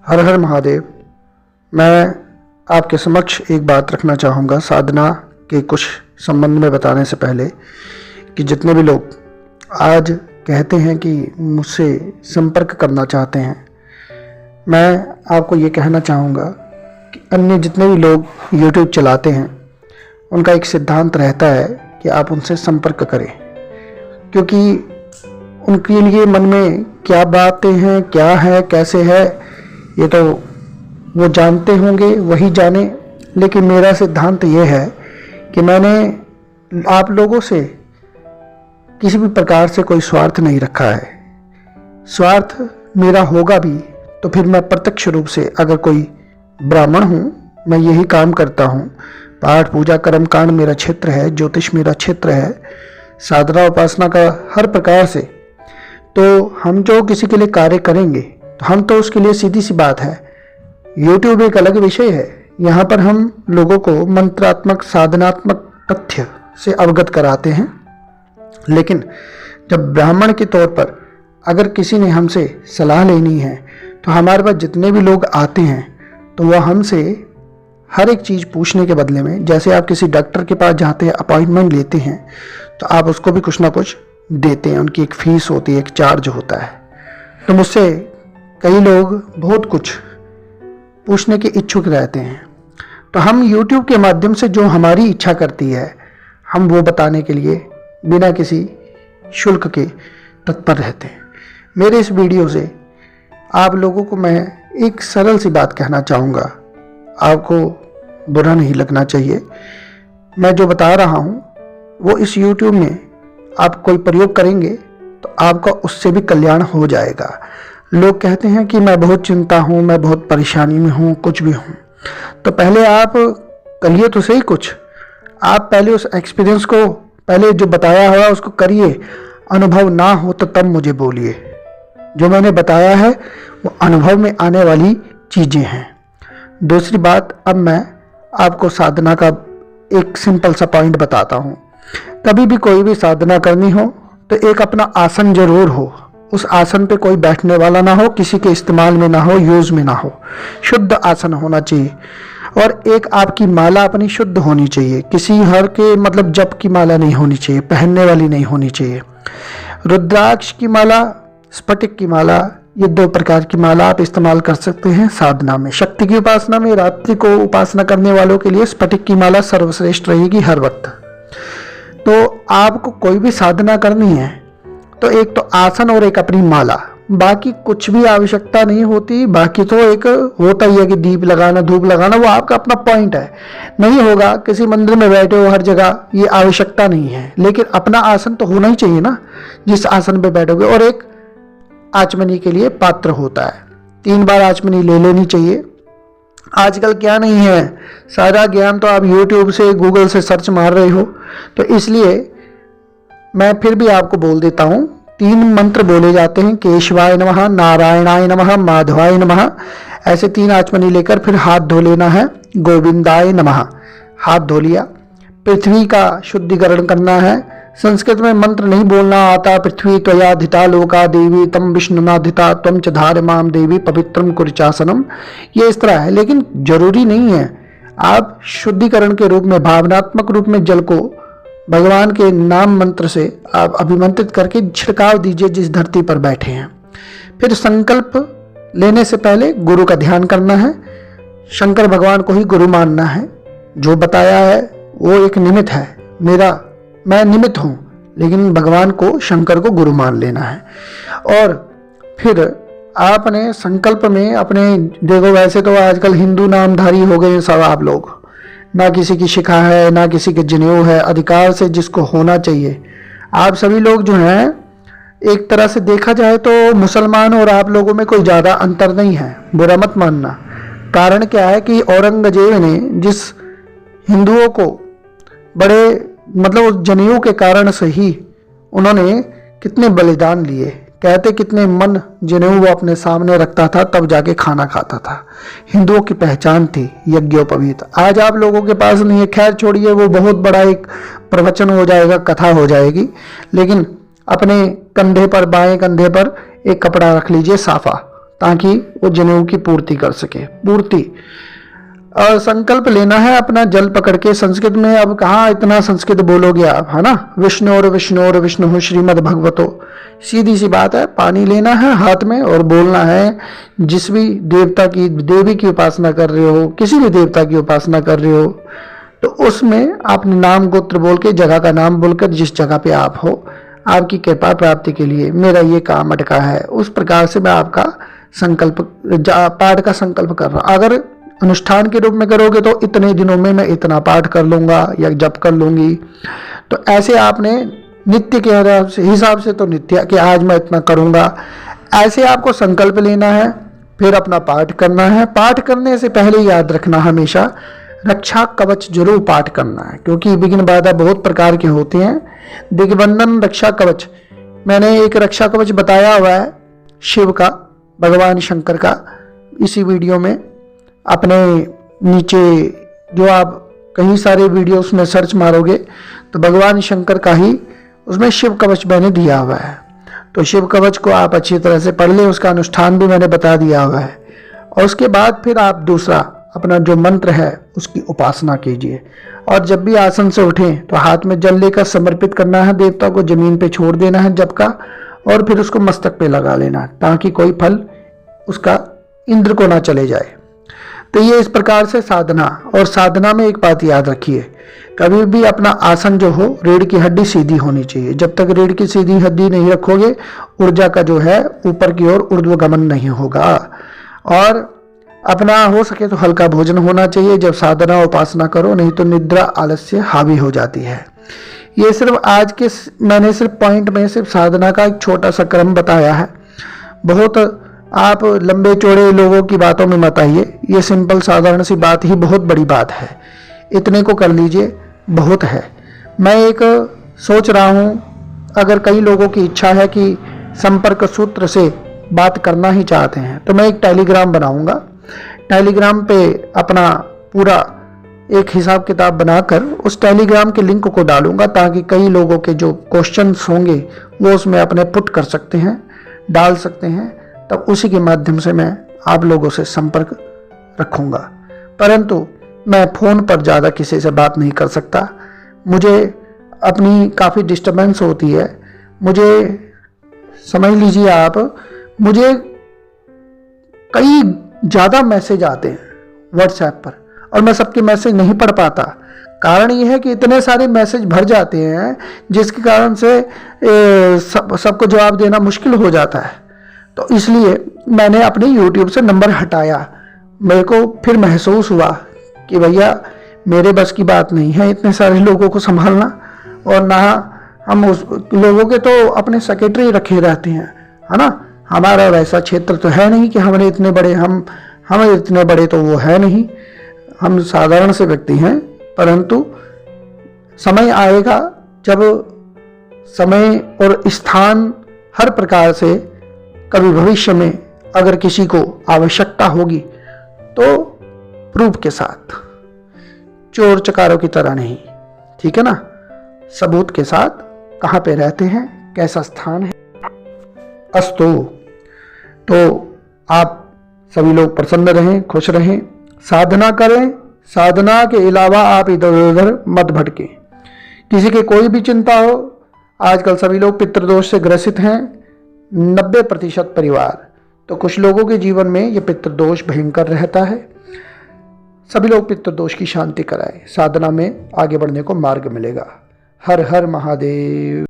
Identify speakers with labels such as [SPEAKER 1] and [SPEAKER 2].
[SPEAKER 1] हर हर महादेव। मैं आपके समक्ष एक बात रखना चाहूँगा साधना के कुछ संबंध में बताने से पहले कि जितने भी लोग आज कहते हैं कि मुझसे संपर्क करना चाहते हैं, मैं आपको ये कहना चाहूँगा कि अन्य जितने भी लोग YouTube चलाते हैं उनका एक सिद्धांत रहता है कि आप उनसे संपर्क करें, क्योंकि उनके लिए मन में क्या बातें हैं, क्या है, कैसे है, ये तो वो जानते होंगे, वही जाने। लेकिन मेरा सिद्धांत ये है कि मैंने आप लोगों से किसी भी प्रकार से कोई स्वार्थ नहीं रखा है। स्वार्थ मेरा होगा भी तो फिर मैं प्रत्यक्ष रूप से, अगर कोई ब्राह्मण हूँ, मैं यही काम करता हूँ, पाठ पूजा कर्म कांड मेरा क्षेत्र है, ज्योतिष मेरा क्षेत्र है, साधना उपासना का हर प्रकार से, तो हम जो किसी के लिए कार्य करेंगे तो हम तो उसके लिए सीधी सी बात है। YouTube एक अलग विषय है, यहाँ पर हम लोगों को मंत्रात्मक साधनात्मक तथ्य से अवगत कराते हैं। लेकिन जब ब्राह्मण के तौर पर अगर किसी ने हमसे सलाह लेनी है तो हमारे पास जितने भी लोग आते हैं तो वह हमसे हर एक चीज़ पूछने के बदले में, जैसे आप किसी डॉक्टर के पास जाते हैं, अपॉइंटमेंट लेते हैं, तो आप उसको भी कुछ ना कुछ देते हैं, उनकी एक फीस होती है, एक चार्ज होता है। तो मुझसे कई लोग बहुत कुछ पूछने के इच्छुक रहते हैं, तो हम YouTube के माध्यम से जो हमारी इच्छा करती है हम वो बताने के लिए बिना किसी शुल्क के तत्पर रहते हैं। मेरे इस वीडियो से आप लोगों को मैं एक सरल सी बात कहना चाहूँगा, आपको बुरा नहीं लगना चाहिए। मैं जो बता रहा हूँ वो इस YouTube में आप कोई प्रयोग करेंगे तो आपका उससे भी कल्याण हो जाएगा। लोग कहते हैं कि मैं बहुत चिंता हूँ, मैं बहुत परेशानी में हूँ, कुछ भी हूँ, तो पहले आप करिए तो सही कुछ। आप पहले उस एक्सपीरियंस को, पहले जो बताया हुआ उसको करिए, अनुभव ना हो तो तब मुझे बोलिए। जो मैंने बताया है वो अनुभव में आने वाली चीज़ें हैं। दूसरी बात, अब मैं आपको साधना का एक सिंपल सा पॉइंट बताता हूँ। कभी भी कोई भी साधना करनी हो तो एक अपना आसन जरूर हो, उस आसन पे कोई बैठने वाला ना हो, किसी के इस्तेमाल में ना हो, यूज में ना हो, शुद्ध आसन होना चाहिए। और एक आपकी माला अपनी शुद्ध होनी चाहिए, किसी हर के मतलब जप की माला नहीं होनी चाहिए, पहनने वाली नहीं होनी चाहिए। रुद्राक्ष की माला, स्फटिक की माला, ये दो प्रकार की माला आप इस्तेमाल कर सकते हैं साधना में। शक्ति की उपासना में, रात्रि को उपासना करने वालों के लिए स्फटिक की माला सर्वश्रेष्ठ रहेगी हर वक्त। तो आपको कोई भी साधना करनी है तो एक तो आसन और एक अपनी माला, बाकी कुछ भी आवश्यकता नहीं होती। बाकी तो एक होता ही है कि दीप लगाना, धूप लगाना, वो आपका अपना पॉइंट है। नहीं होगा, किसी मंदिर में बैठे हो हर जगह, ये आवश्यकता नहीं है। लेकिन अपना आसन तो होना ही चाहिए ना, जिस आसन पे बैठोगे। और एक आचमनी के लिए पात्र होता है, 3 बार आचमनी ले लेनी चाहिए। आजकल क्या नहीं है, सारा ज्ञान तो आप YouTube से, गूगल से सर्च मार रहे हो, तो इसलिए मैं फिर भी आपको बोल देता हूँ। 3 मंत्र बोले जाते हैं, केशवाय नमः, नारायणाय नमः, माधवाय नमः। ऐसे 3 आचमनी लेकर फिर हाथ धो लेना है, गोविंदाय नमः, हाथ धो लिया। पृथ्वी का शुद्धिकरण करना है। संस्कृत में मंत्र नहीं बोलना आता, पृथ्वी त्वया धिता लोका देवी तम विष्णुना धिता त्वं च धार माम देवी पवित्रम कुरुचासनम, ये इस तरह है। लेकिन जरूरी नहीं है, आप शुद्धिकरण के रूप में, भावनात्मक रूप में जल को भगवान के नाम मंत्र से आप अभिमंत्रित करके छिड़काव दीजिए जिस धरती पर बैठे हैं। फिर संकल्प लेने से पहले गुरु का ध्यान करना है, शंकर भगवान को ही गुरु मानना है। जो बताया है वो एक निमित्त है, मैं निमित्त हूँ, लेकिन भगवान को, शंकर को गुरु मान लेना है। और फिर आपने संकल्प में अपने, देखो वैसे तो आजकल हिंदू नामधारी हो गए सब आप लोग, ना किसी की शिखा है, ना किसी के जनेऊ है, अधिकार से जिसको होना चाहिए। आप सभी लोग जो हैं, एक तरह से देखा जाए तो मुसलमान और आप लोगों में कोई ज़्यादा अंतर नहीं है, बुरा मत मानना। कारण क्या है कि औरंगजेब ने जिस हिंदुओं को बड़े, मतलब उस जनेऊ के कारण से ही उन्होंने कितने बलिदान लिए, कहते कितने मन जनेऊ वो अपने सामने रखता था तब जाके खाना खाता था। हिंदुओं की पहचान थी यज्ञोपवीत। आज आप लोगों के पास नहीं है, खैर छोड़िए, वो बहुत बड़ा एक प्रवचन हो जाएगा, कथा हो जाएगी। लेकिन अपने कंधे पर, बाएं कंधे पर एक कपड़ा रख लीजिए साफा, ताकि वो जनेऊ की पूर्ति कर सके। पूर्ति और संकल्प लेना है अपना जल पकड़ के। संस्कृत में अब कहाँ इतना संस्कृत बोलोगे आप, है ना। विष्णु श्रीमद् भगवतो, सीधी सी बात है। पानी लेना है हाथ में और बोलना है। जिस भी देवता की, देवी की उपासना कर रहे हो, किसी भी देवता की उपासना कर रहे हो, तो उसमें आपने नाम गोत्र बोल के, जगह का नाम बोलकर, जिस जगह पे आप हो, आपकी कृपा प्राप्ति के लिए मेरा ये काम अटका है, उस प्रकार से मैं आपका संकल्प, पाठ का संकल्प कर रहा हूँ। अगर अनुष्ठान के रूप में करोगे तो इतने दिनों में मैं इतना पाठ कर लूंगा या जप कर लूंगी। तो ऐसे आपने नित्य के हिसाब से तो नित्य कि आज मैं इतना करूंगा, ऐसे आपको संकल्प लेना है, फिर अपना पाठ करना है। पाठ करने से पहले याद रखना हमेशा रक्षा कवच जरूर पाठ करना है, क्योंकि विघ्न बाधा बहुत प्रकार के होते हैं। दिग्बंधन रक्षा कवच, मैंने एक रक्षा कवच बताया हुआ है शिव का, भगवान शंकर का, इसी वीडियो में। अपने नीचे जो आप कई सारे वीडियोस में सर्च मारोगे तो भगवान शंकर का ही उसमें शिव कवच मैंने दिया हुआ है। तो शिव कवच को आप अच्छी तरह से पढ़ लें, उसका अनुष्ठान भी मैंने बता दिया हुआ है। और उसके बाद फिर आप दूसरा अपना जो मंत्र है उसकी उपासना कीजिए। और जब भी आसन से उठें तो हाथ में जल लेकर समर्पित करना है देवता को, जमीन पे छोड़ देना है जब का, और फिर उसको मस्तक पे लगा लेना ताकि कोई फल उसका इंद्र को ना चले जाए। तो ये इस प्रकार से साधना। और साधना में एक बात याद रखिए, कभी भी अपना आसन जो हो, रीढ़ की हड्डी सीधी होनी चाहिए। जब तक रीढ़ की सीधी हड्डी नहीं रखोगे, ऊर्जा का जो है ऊपर की ओर ऊर्ध्वगमन नहीं होगा। और अपना हो सके तो हल्का भोजन होना चाहिए जब साधना उपासना करो, नहीं तो निद्रा आलस्य हावी हो जाती है। ये सिर्फ आज के मैंने सिर्फ पॉइंट में सिर्फ साधना का एक छोटा सा क्रम बताया है। बहुत आप लंबे चौड़े लोगों की बातों में मत आइए, ये सिंपल साधारण सी बात ही बहुत बड़ी बात है। इतने को कर लीजिए, बहुत है। मैं एक सोच रहा हूँ, अगर कई लोगों की इच्छा है कि संपर्क सूत्र से बात करना ही चाहते हैं, तो मैं एक टेलीग्राम बनाऊंगा। टेलीग्राम पे अपना पूरा एक हिसाब किताब बनाकर उस टेलीग्राम के लिंक को डालूंगा, ताकि कई लोगों के जो क्वेश्चंस होंगे वो उसमें अपने पुट कर सकते हैं, डाल सकते हैं। तब उसी के माध्यम से मैं आप लोगों से संपर्क रखूंगा। परंतु मैं फ़ोन पर ज़्यादा किसी से बात नहीं कर सकता, मुझे अपनी काफ़ी डिस्टर्बेंस होती है। मुझे समझ लीजिए आप, मुझे कई ज़्यादा मैसेज आते हैं व्हाट्सएप पर और मैं सबके मैसेज नहीं पढ़ पाता। कारण ये है कि इतने सारे मैसेज भर जाते हैं जिसके कारण से सबको जवाब देना मुश्किल हो जाता है। तो इसलिए मैंने अपने YouTube से नंबर हटाया। मेरे को फिर महसूस हुआ कि भैया मेरे बस की बात नहीं है इतने सारे लोगों को संभालना, और ना हम उस लोगों के तो अपने सेक्रेटरी रखे रहते हैं, है ना। हमारा वैसा क्षेत्र तो है नहीं कि हमने इतने बड़े, हमें इतने बड़े तो वो है नहीं, हम साधारण से व्यक्ति हैं। परंतु समय आएगा जब समय और स्थान हर प्रकार से कभी भविष्य में अगर किसी को आवश्यकता होगी तो प्रूफ के साथ, चोर चकारों की तरह नहीं, ठीक है ना, सबूत के साथ कहाँ पे रहते हैं, कैसा स्थान है। अस्तु। तो आप सभी लोग प्रसन्न रहें, खुश रहें, साधना करें। साधना के अलावा आप इधर उधर मत भटकें। किसी की कोई भी चिंता हो, आजकल सभी लोग पितृदोष से ग्रसित हैं, 90% परिवार। तो कुछ लोगों के जीवन में ये पितृदोष भयंकर रहता है। सभी लोग पितृदोष की शांति कराएं, साधना में आगे बढ़ने को मार्ग मिलेगा। हर हर महादेव।